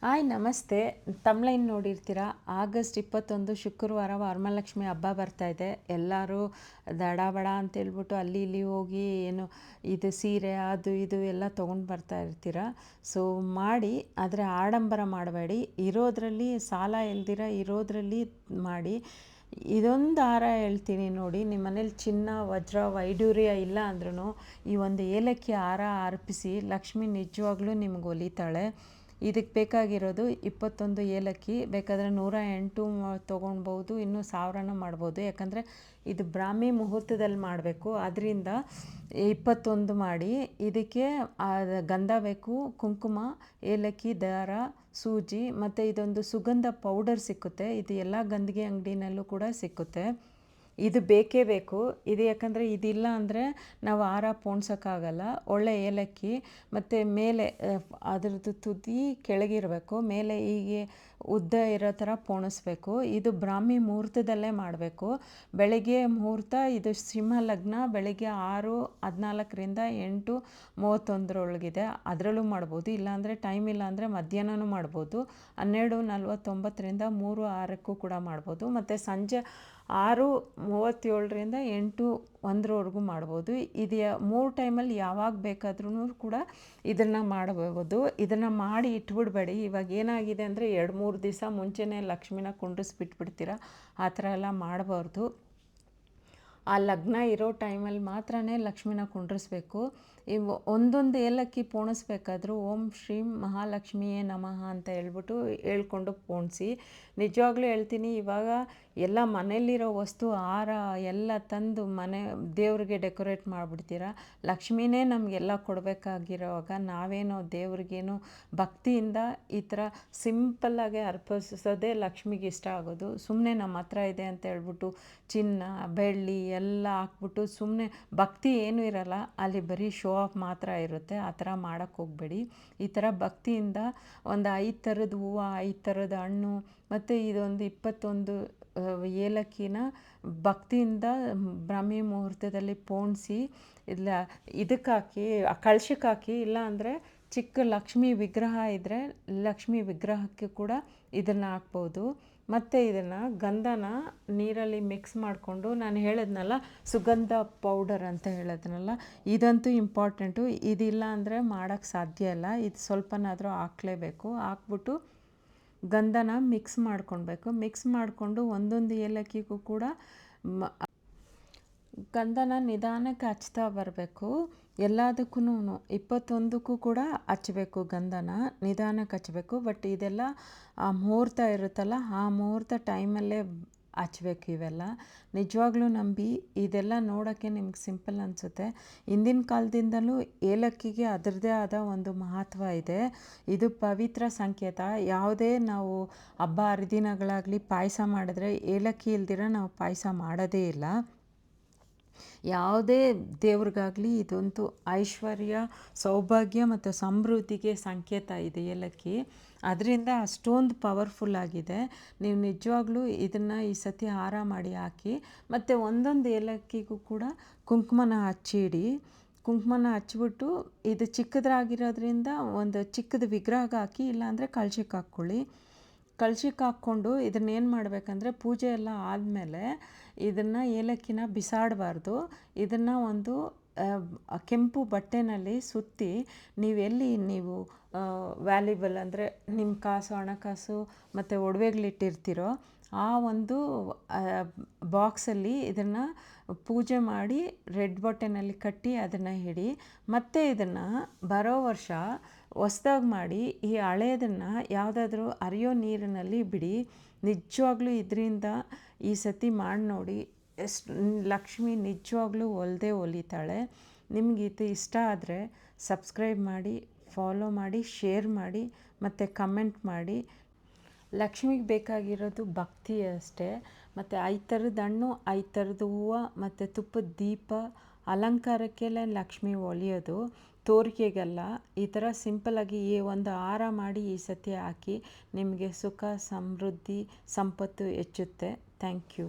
Hi ನಮಸ್ತೆ. ತಮ್ಲೈನ್ ನೋಡಿರ್ತೀರಾ. August 21 ಶುಕ್ರವಾರ ವರಮಹಾಲಕ್ಷ್ಮಿ ಹಬ್ಬ ಬರ್ತಾಯಿದೆ. ಎಲ್ಲರೂ ದಡ ಅಂತೇಳ್ಬಿಟ್ಟು ಅಲ್ಲಿ ಇಲ್ಲಿ ಹೋಗಿ ಏನು ಇದು ಸೀರೆ ಅದು ಇದು ಎಲ್ಲ ತೊಗೊಂಡು ಬರ್ತಾ ಇರ್ತೀರ. ಸೊ ಮಾಡಿ, ಆದರೆ ಆಡಂಬರ ಮಾಡಬೇಡಿ. ಇರೋದ್ರಲ್ಲಿ ಸಾಲ ಇಲ್ದಿರ ಇರೋದ್ರಲ್ಲಿ ಮಾಡಿ. ಇದೊಂದು ಹಾರ ಹೇಳ್ತೀನಿ ನೋಡಿ. ನಿಮ್ಮ ಮನೇಲಿ ಚಿನ್ನ ವಜ್ರ ವೈಡೂರ್ಯ ಇಲ್ಲ ಅಂದ್ರೂ ಈ ಒಂದು ಏಲಕ್ಕಿ ಹಾರ ಅರ್ಪಿಸಿ ಲಕ್ಷ್ಮಿ ನಿಜವಾಗ್ಲೂ ನಿಮ್ಗೆ ಒಲಿತಾಳೆ. ಇದಕ್ಕೆ ಬೇಕಾಗಿರೋದು 21 ಏಲಕ್ಕಿ. ಬೇಕಾದರೆ 108 ತೊಗೊಳ್ಬೋದು, ಇನ್ನೂ 1000 ಮಾಡ್ಬೋದು. ಯಾಕಂದರೆ ಇದು ಬ್ರಾಹ್ಮಿ ಮುಹೂರ್ತದಲ್ಲಿ ಮಾಡಬೇಕು, ಅದರಿಂದ 21 ಮಾಡಿ. ಇದಕ್ಕೆ ಗಂಧ ಬೇಕು, ಕುಂಕುಮ, ಏಲಕ್ಕಿ, ದಾರ, ಸೂಜಿ, ಮತ್ತು ಇದೊಂದು ಸುಗಂಧ ಪೌಡರ್ ಸಿಕ್ಕುತ್ತೆ. ಇದು ಎಲ್ಲ ಗಂಧಿಗೆ ಅಂಗಡಿನಲ್ಲೂ ಕೂಡ ಸಿಕ್ಕುತ್ತೆ. ಇದು ಬೇಕೇ ಬೇಕು. ಇದು ಯಾಕಂದರೆ ಇದಿಲ್ಲ ಅಂದರೆ ನಾವು ಹಾರ ಪೋಣಿಸೋಕ್ಕಾಗಲ್ಲ. ಒಳ್ಳೆ ಏಲಕ್ಕಿ ಮತ್ತು ಮೇಲೆ ಅದರದ್ದು ತುದಿ ಕೆಳಗಿರಬೇಕು, ಮೇಲೆ ಹೀಗೆ ಉದ್ದ ಇರೋ ಥರ ಪೋಣಿಸ್ಬೇಕು. ಇದು ಬ್ರಾಹ್ಮಿ ಮುಹೂರ್ತದಲ್ಲೇ ಮಾಡಬೇಕು. ಬೆಳಗ್ಗೆ ಮುಹೂರ್ತ ಇದು ಸಿಂಹ ಲಗ್ನ. ಬೆಳಗ್ಗೆ 6:14ರಿಂದ 8:31 ಅದರಲ್ಲೂ ಮಾಡ್ಬೋದು. ಇಲ್ಲಾಂದರೆ ಟೈಮ್ ಇಲ್ಲ ಅಂದರೆ ಮಧ್ಯಾಹ್ನನೂ ಮಾಡ್ಬೋದು. 12:49ರಿಂದ 3:06 ಕೂಡ ಮಾಡ್ಬೋದು. ಮತ್ತು ಸಂಜೆ 6:37ರಿಂದ 8:01 ಮಾಡ್ಬೋದು. ಇದು 3 ಟೈಮಲ್ಲಿ ಯಾವಾಗ ಬೇಕಾದ್ರೂ ಕೂಡ ಇದನ್ನು ಮಾಡಬಹುದು. ಇದನ್ನು ಮಾಡಿ ಇಟ್ಬಿಡ್ಬೇಡಿ. ಇವಾಗ ಏನಾಗಿದೆ ಅಂದರೆ 2-3 ದಿವಸ ಮುಂಚೆನೇ ಲಕ್ಷ್ಮಿನ ಕುಂಡ್ರಿಸ್ಬಿಟ್ಬಿಡ್ತೀರ. ಆ ಥರ ಎಲ್ಲ ಮಾಡಬಾರ್ದು. ಆ ಲಗ್ನ ಇರೋ ಟೈಮಲ್ಲಿ ಮಾತ್ರ ಲಕ್ಷ್ಮಿನ ಕುಂಡ್ರಿಸ್ಬೇಕು. ಇವು ಒಂದೊಂದು ಏಲಕ್ಕಿ ಪೋಣಿಸ್ಬೇಕಾದ್ರೂ ಓಂ ಶ್ರೀಂ ಮಹಾಲಕ್ಷ್ಮಿಯೇ ನಮಃ ಅಂತ ಹೇಳ್ಬಿಟ್ಟು ಹೇಳ್ಕೊಂಡು ಪೋಣಿಸಿ. ನಿಜವಾಗ್ಲೂ ಹೇಳ್ತೀನಿ, ಇವಾಗ ಎಲ್ಲ ಮನೆಯಲ್ಲಿರೋ ವಸ್ತು ಹಾರ ಎಲ್ಲ ತಂದು ಮನೆ ದೇವ್ರಿಗೆ ಡೆಕೋರೇಟ್ ಮಾಡಿಬಿಡ್ತೀರ. ಲಕ್ಷ್ಮಿನೇ ನಮಗೆಲ್ಲ ಕೊಡಬೇಕಾಗಿರೋವಾಗ ನಾವೇನೋ ದೇವ್ರಿಗೇನು ಭಕ್ತಿಯಿಂದ ಈ ಥರ ಸಿಂಪಲ್ಲಾಗೆ ಅರ್ಪಿಸೋದೇ ಲಕ್ಷ್ಮಿಗೆ ಇಷ್ಟ ಆಗೋದು. ಸುಮ್ಮನೆ ನಮ್ಮ ಹತ್ರ ಇದೆ ಅಂತ ಹೇಳ್ಬಿಟ್ಟು ಚಿನ್ನ ಬೆಳ್ಳಿ ಎಲ್ಲ ಹಾಕ್ಬಿಟ್ಟು ಸುಮ್ಮನೆ ಭಕ್ತಿ ಏನೂ ಇರಲ್ಲ, ಅಲ್ಲಿ ಬರೀ ಶೋ ಆಫ್ ಮಾತ್ರ ಇರುತ್ತೆ. ಆ ಥರ ಮಾಡೋಕ್ಕೆ ಹೋಗಬೇಡಿ. ಈ ಥರ ಭಕ್ತಿಯಿಂದ ಒಂದು 5 ಥರದ ಹೂವು, 5 ಥರದ ಹಣ್ಣು ಮತ್ತು ಇದೊಂದು 21 ಏಲಕ್ಕಿನ ಭಕ್ತಿಯಿಂದ ಬ್ರಾಹ್ಮಿ ಮುಹೂರ್ತದಲ್ಲಿ ಪೋಣಿಸಿ ಇಲ್ಲ ಇದಕ್ಕೆ ಹಾಕಿ, ಕಳಶಕ್ಕೆ ಹಾಕಿ. ಇಲ್ಲ ಅಂದರೆ ಚಿಕ್ಕ ಲಕ್ಷ್ಮಿ ವಿಗ್ರಹ ಇದ್ದರೆ ಲಕ್ಷ್ಮಿ ವಿಗ್ರಹಕ್ಕೆ ಕೂಡ ಇದನ್ನು ಹಾಕ್ಬೋದು. ಮತ್ತು ಇದನ್ನು ಗಂಧನ ನೀರಲ್ಲಿ ಮಿಕ್ಸ್ ಮಾಡಿಕೊಂಡು, ನಾನು ಹೇಳಿದ್ನಲ್ಲ ಸುಗಂಧ ಪೌಡರ್ ಅಂತ ಹೇಳಿದ್ನಲ್ಲ, ಇದಂತೂ ಇಂಪಾರ್ಟೆಂಟು. ಇದಿಲ್ಲ ಅಂದರೆ ಮಾಡೋಕ್ಕೆ ಸಾಧ್ಯ ಇಲ್ಲ. ಇದು ಸ್ವಲ್ಪನಾದರೂ ಹಾಕಲೇಬೇಕು. ಹಾಕ್ಬಿಟ್ಟು ಗಂಧನ ಮಿಕ್ಸ್ ಮಾಡ್ಕೊಳ್ಬೇಕು. ಮಿಕ್ಸ್ ಮಾಡಿಕೊಂಡು ಒಂದೊಂದು ಏಲಕ್ಕಿಗೂ ಕೂಡ ಗಂಧನ ನಿಧಾನಕ್ಕೆ ಹಚ್ತಾ ಬರಬೇಕು. ಎಲ್ಲದಕ್ಕೂ 21ಕ್ಕೂ ಕೂಡ ಹಚ್ಚಬೇಕು. ಗಂಧನ ನಿಧಾನಕ್ಕೆ ಹಚ್ಚಬೇಕು. ಬಟ್ ಇದೆಲ್ಲ ಆ ಮುಹೂರ್ತ ಇರುತ್ತಲ್ಲ, ಆ ಮುಹೂರ್ತ ಟೈಮಲ್ಲೇ ಹಚ್ಬೇಕು ಇವೆಲ್ಲ. ನಿಜವಾಗ್ಲೂ ನಂಬಿ. ಇದೆಲ್ಲ ನೋಡೋಕ್ಕೆ ನಿಮ್ಗೆ ಸಿಂಪಲ್ ಅನಿಸುತ್ತೆ. ಹಿಂದಿನ ಕಾಲದಿಂದಲೂ ಏಲಕ್ಕಿಗೆ ಅದರದ್ದೇ ಆದ ಒಂದು ಮಹತ್ವ ಇದೆ. ಇದು ಪವಿತ್ರ ಸಂಕೇತ. ಯಾವುದೇ ನಾವು ಹಬ್ಬ ಹರಿದಿನಗಳಾಗಲಿ ಪಾಯಸ ಮಾಡಿದ್ರೆ ಏಲಕ್ಕಿ ಇಲ್ದಿರ ನಾವು ಪಾಯಸ ಮಾಡೋದೇ ಇಲ್ಲ. ಯಾವುದೇ ದೇವ್ರಿಗಾಗಲಿ ಇದಂತೂ ಐಶ್ವರ್ಯ, ಸೌಭಾಗ್ಯ ಮತ್ತು ಸಮೃದ್ಧಿಗೆ ಸಂಕೇತ ಇದೆ ಏಲಕ್ಕಿ. ಅದರಿಂದ ಅಷ್ಟೊಂದು ಪವರ್ಫುಲ್ ಆಗಿದೆ. ನೀವು ನಿಜವಾಗ್ಲೂ ಇದನ್ನು ಈ ಸತಿ ಹಾರ ಮಾಡಿ ಹಾಕಿ. ಮತ್ತು ಒಂದೊಂದು ಏಲಕ್ಕಿಗೂ ಕೂಡ ಕುಂಕುಮನ ಹಚ್ಚಿಡಿ. ಕುಂಕುಮನ ಹಚ್ಬಿಟ್ಟು ಇದು ಚಿಕ್ಕದಾಗಿರೋದ್ರಿಂದ ಒಂದು ಚಿಕ್ಕದು ವಿಗ್ರಹಕ್ಕೆ ಹಾಕಿ, ಇಲ್ಲಾಂದರೆ ಕಳಶಕ್ಕೆ ಹಾಕ್ಕೊಳ್ಳಿ. ಕಳಶಕ್ಕೆ ಹಾಕ್ಕೊಂಡು ಇದನ್ನೇನು ಮಾಡಬೇಕಂದ್ರೆ, ಪೂಜೆ ಎಲ್ಲ ಆದಮೇಲೆ ಇದನ್ನು ಏಲಕ್ಕಿನ ಬಿಸಾಡಬಾರ್ದು. ಇದನ್ನು ಒಂದು ಕೆಂಪು ಬಟ್ಟೆನಲ್ಲಿ ಸುತ್ತಿ ನೀವು ವ್ಯಾಲ್ಯುಬಲ್ ಅಂದರೆ ನಿಮ್ಮ ಕಾಸು, ಹಣಕಾಸು ಮತ್ತು ಒಡವೆಗಳಿಟ್ಟಿರ್ತೀರೋ ಆ ಒಂದು ಬಾಕ್ಸಲ್ಲಿ ಇದನ್ನು ಪೂಜೆ ಮಾಡಿ ರೆಡ್ ಬಟ್ಟೆನಲ್ಲಿ ಕಟ್ಟಿ ಅದನ್ನು ಇಡಿ. ಮತ್ತು ಇದನ್ನು ಬರೋ ವರ್ಷ ಹೊಸ್ದಾಗಿ ಮಾಡಿ ಈ ಹಳೆಯದನ್ನು ಯಾವುದಾದ್ರೂ ಹರಿಯೋ ನೀರಿನಲ್ಲಿ ಬಿಡಿ. ನಿಜವಾಗ್ಲೂ ಇದರಿಂದ ಈ ಸತಿ ಮಾಡಿ ನೋಡಿ. ಎಷ್ಟು ಲಕ್ಷ್ಮಿ ನಿಜವಾಗ್ಲೂ ಒಲಿತಾಳೆ. ನಿಮ್ಗೆ ಇದು ಇಷ್ಟ ಆದರೆ ಸಬ್ಸ್ಕ್ರೈಬ್ ಮಾಡಿ, ಫಾಲೋ ಮಾಡಿ, ಶೇರ್ ಮಾಡಿ ಮತ್ತು ಕಮೆಂಟ್ ಮಾಡಿ. ಲಕ್ಷ್ಮಿಗೆ ಬೇಕಾಗಿರೋದು ಭಕ್ತಿ ಅಷ್ಟೇ. ಮತ್ತು 5 ಥರದ ಹಣ್ಣು, 5 ಥರದ ಹೂವು ಮತ್ತು ತುಪ್ಪದ ದೀಪ, ಅಲಂಕಾರಕ್ಕೆಲ್ಲ ಲಕ್ಷ್ಮಿ ಒಲಿಯೋದು, ತೋರಿಕೆಗಲ್ಲ. ಈ ಥರ ಸಿಂಪಲ್ಲಾಗಿ ಒಂದು ಹಾರ ಮಾಡಿ ಈ ಸತಿ ಹಾಕಿ. ನಿಮಗೆ ಸುಖ ಸಮೃದ್ಧಿ ಸಂಪತ್ತು ಹೆಚ್ಚುತ್ತೆ. Thank you.